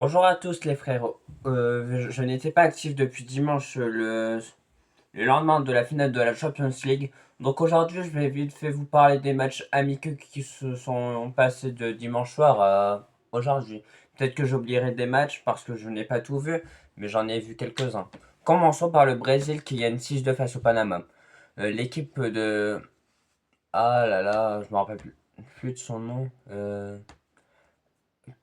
Bonjour à tous les frères. Je n'étais pas actif depuis dimanche, le lendemain de la finale de la Champions League. Donc aujourd'hui, je vais vite fait vous parler des matchs amicaux qui se sont passés de dimanche soir à aujourd'hui. Peut-être que j'oublierai des matchs parce que je n'ai pas tout vu, mais j'en ai vu quelques-uns. Commençons par le Brésil qui gagne 6-2 face au Panama. L'équipe de... Ah là là, je me rappelle plus de son nom.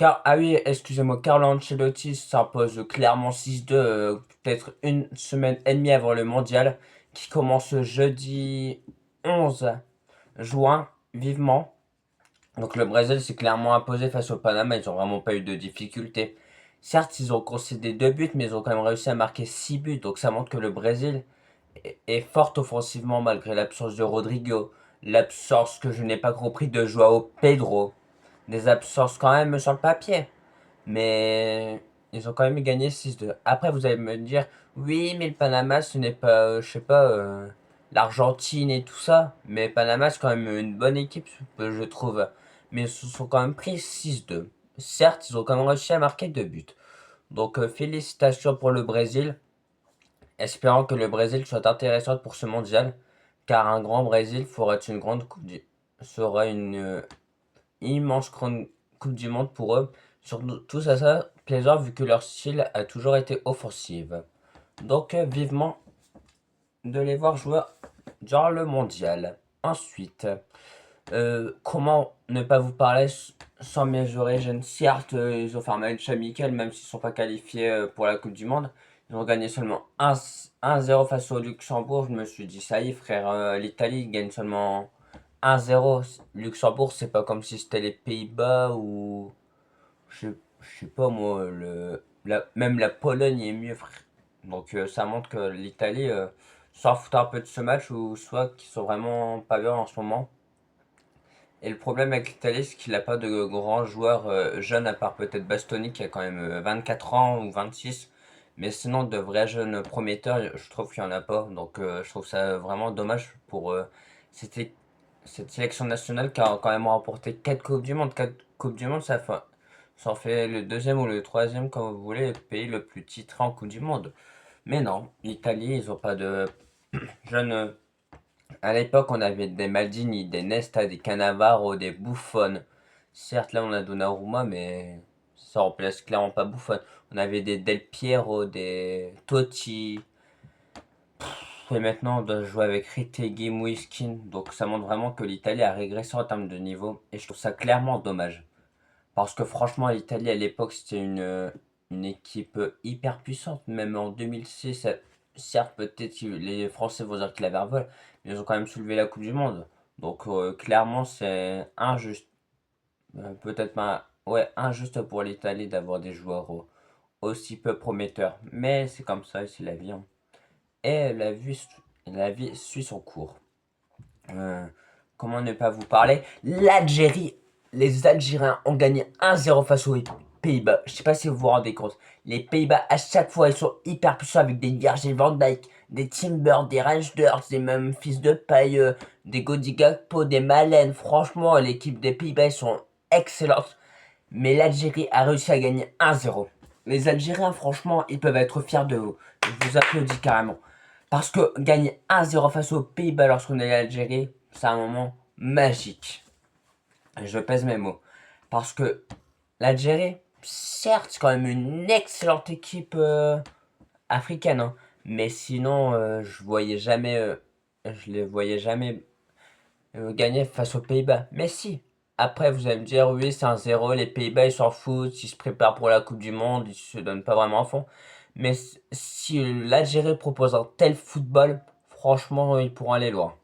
Ah oui, excusez-moi, Carlo Ancelotti s'impose clairement 6-2, peut-être une semaine et demie avant le mondial, qui commence jeudi 11 juin, vivement. Donc le Brésil s'est clairement imposé face au Panama, ils ont vraiment pas eu de difficultés. Certes, ils ont concédé 2 buts, mais ils ont quand même réussi à marquer 6 buts, donc ça montre que le Brésil est fort offensivement malgré l'absence de Rodrigo, l'absence que je n'ai pas compris de Joao Pedro, des absences quand même sur le papier. Mais ils ont quand même gagné 6-2. Après, vous allez me dire, oui, mais le Panama, ce n'est pas, je sais pas, l'Argentine et tout ça. Mais Panama, c'est quand même une bonne équipe, je trouve. Mais ils se sont quand même pris 6-2. Certes, ils ont quand même réussi à marquer 2 buts. Donc, félicitations pour le Brésil. Espérant que le Brésil soit intéressant pour ce mondial. Car un grand Brésil sera une immense grande Coupe du Monde pour eux. Surtout ça plaisant vu que leur style a toujours été offensif. Donc vivement de les voir jouer dans le mondial. Ensuite, comment ne pas vous parler sans mes origines. Certes, ils ont fait un match amical même s'ils ne sont pas qualifiés pour la Coupe du Monde. Ils ont gagné seulement 1-0 face au Luxembourg. Je me suis dit, ça y est frère, l'Italie gagne seulement 1-0. Luxembourg, c'est pas comme si c'était les Pays-Bas ou je sais pas moi, même la Pologne est mieux, frère. Donc ça montre que l'Italie s'en fout un peu de ce match ou soit qu'ils sont vraiment pas bien en ce moment. Et le problème avec l'Italie, c'est qu'il n'a pas de grands joueurs jeunes, à part peut-être Bastoni qui a quand même 24 ans ou 26. Mais sinon, de vrais jeunes prometteurs, je trouve qu'il n'y en a pas. Donc je trouve ça vraiment dommage pour cette, é- cette sélection nationale qui a quand même remporté 4 Coupes du Monde. 4 Coupes du Monde, ça en fait le deuxième ou le troisième, comme vous voulez, pays le plus titré en Coupe du Monde. Mais non, l'Italie, ils n'ont pas de jeunes. À l'époque, on avait des Maldini, des Nesta, des Cannavaro, des Buffon. Certes, là, on a Donnarumma, mais ça remplace clairement pas Buffon. On avait des Del Piero, des Totti. Et maintenant, on doit jouer avec Retegui, Muiskin. Donc, ça montre vraiment que l'Italie a régressé en termes de niveau. Et je trouve ça clairement dommage. Parce que franchement, l'Italie, à l'époque, c'était une équipe hyper puissante. Même en 2006, certes, peut-être que les Français vont dire qu'ils avaient un vol, mais ils ont quand même soulevé la Coupe du Monde. Donc, clairement, c'est injuste. Peut-être pas. Ouais, injuste pour l'Italie d'avoir des joueurs aussi peu prometteurs. Mais c'est comme ça, c'est la vie, hein. Et la vie suit son cours. Euh, comment ne pas vous parler? L'Algérie, les Algériens ont gagné 1-0 face aux Pays-Bas. Je sais pas si vous vous rendez compte. Les Pays-Bas, à chaque fois, ils sont hyper puissants avec des Virgil van Dijk, des Timber, des Reinders, des mêmes fils de paille, des Godi Gakpo, des Malen. Franchement, l'équipe des Pays-Bas, ils sont excellentes. Mais l'Algérie a réussi à gagner 1-0. Les Algériens, franchement, ils peuvent être fiers de vous. Je vous applaudis carrément. Parce que gagner 1-0 face aux Pays-Bas lorsqu'on est l'Algérie, c'est un moment magique. Je pèse mes mots. Parce que l'Algérie, certes, c'est quand même une excellente équipe africaine, hein. Mais sinon, je les voyais jamais gagner face aux Pays-Bas. Mais si. Après, vous allez me dire, oui, c'est 1-0, les Pays-Bas, ils s'en foutent, ils se préparent pour la Coupe du Monde, ils se donnent pas vraiment à fond. Mais si l'Algérie propose un tel football, franchement, ils pourront aller loin.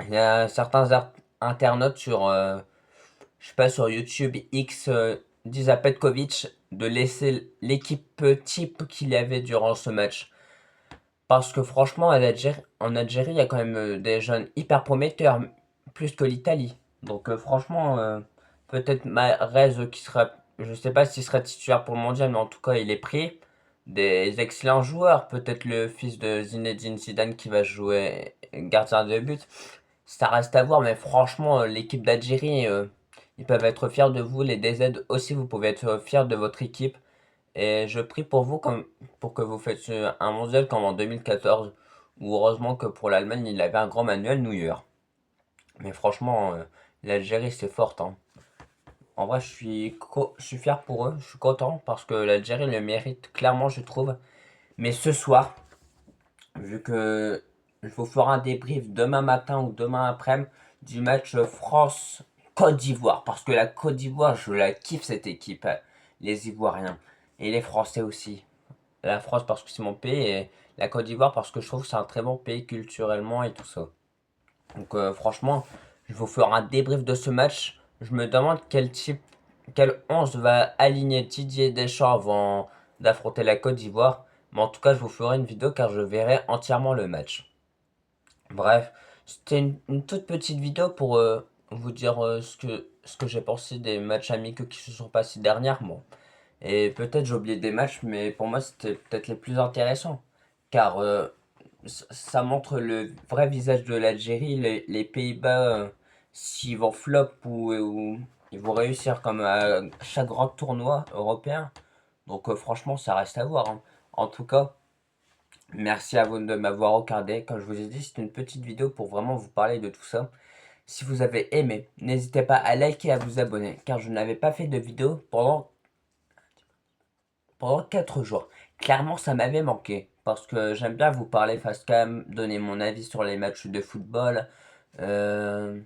Il y a certains internautes je sais pas, sur YouTube X, disent à Petkovic de laisser l'équipe type qu'il y avait durant ce match. Parce que franchement, en Algérie, il y a quand même des jeunes hyper prometteurs, plus que l'Italie. Donc franchement, peut-être Mahrez qui sera, je sais pas s'il sera titulaire pour le mondial, mais en tout cas, il est pris. Des excellents joueurs, peut-être le fils de Zinedine Zidane qui va jouer gardien de but. Ça reste à voir, mais franchement, l'équipe d'Algérie, ils peuvent être fiers de vous. Les DZ aussi, vous pouvez être fiers de votre équipe. Et je prie pour vous comme pour que vous fassiez un mondial comme en 2014, où heureusement que pour l'Allemagne, il avait un grand Manuel Neuer. Mais franchement, l'Algérie, c'est forte, hein. En vrai, je suis fier pour eux, je suis content parce que l'Algérie le mérite clairement, je trouve. Mais ce soir, vu que je vous ferai un débrief demain matin ou demain après-midi du match France-Côte d'Ivoire. Parce que la Côte d'Ivoire, je la kiffe cette équipe, les Ivoiriens. Et les Français aussi. La France parce que c'est mon pays et la Côte d'Ivoire parce que je trouve que c'est un très bon pays culturellement et tout ça. Donc franchement, je vous ferai un débrief de ce match. Je me demande quel 11 va aligner Didier Deschamps avant d'affronter la Côte d'Ivoire. Mais en tout cas, je vous ferai une vidéo car je verrai entièrement le match. Bref, c'était une toute petite vidéo pour vous dire ce que j'ai pensé des matchs amicaux qui se sont passés dernièrement. Et peut-être j'ai oublié des matchs, mais pour moi c'était peut-être les plus intéressants. Car ça montre le vrai visage de l'Algérie. Les Pays-Bas, s'ils vont flop ou ils vont réussir comme à chaque grand tournoi européen. Donc franchement, ça reste à voir, hein. En tout cas, merci à vous de m'avoir regardé. Comme je vous ai dit, c'est une petite vidéo pour vraiment vous parler de tout ça. Si vous avez aimé, n'hésitez pas à liker et à vous abonner. Car je n'avais pas fait de vidéo pendant 4 jours. Clairement, ça m'avait manqué. Parce que j'aime bien vous parler face cam, donner mon avis sur les matchs de football, euh,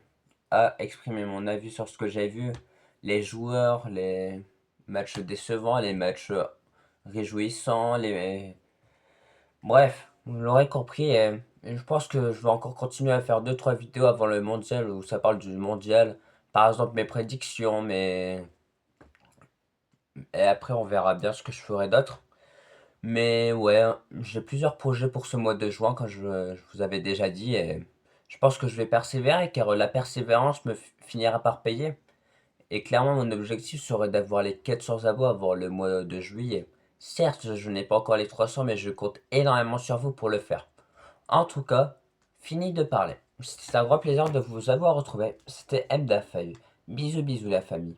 exprimer mon avis sur ce que j'ai vu, les joueurs, les matchs décevants, les matchs réjouissants, les... Bref, vous l'aurez compris. Et je pense que je vais encore continuer à faire deux trois vidéos avant le mondial où ça parle du mondial. Par exemple, mes prédictions, mes... Et après, on verra bien ce que je ferai d'autre. Mais ouais, j'ai plusieurs projets pour ce mois de juin, comme je vous avais déjà dit, et je pense que je vais persévérer, car la persévérance me finira par payer. Et clairement, mon objectif serait d'avoir les 400 abos avant le mois de juillet. Certes, je n'ai pas encore les 300, mais je compte énormément sur vous pour le faire. En tout cas, fini de parler. C'était un grand plaisir de vous avoir retrouvé. C'était MDA5. Bisous bisous la famille.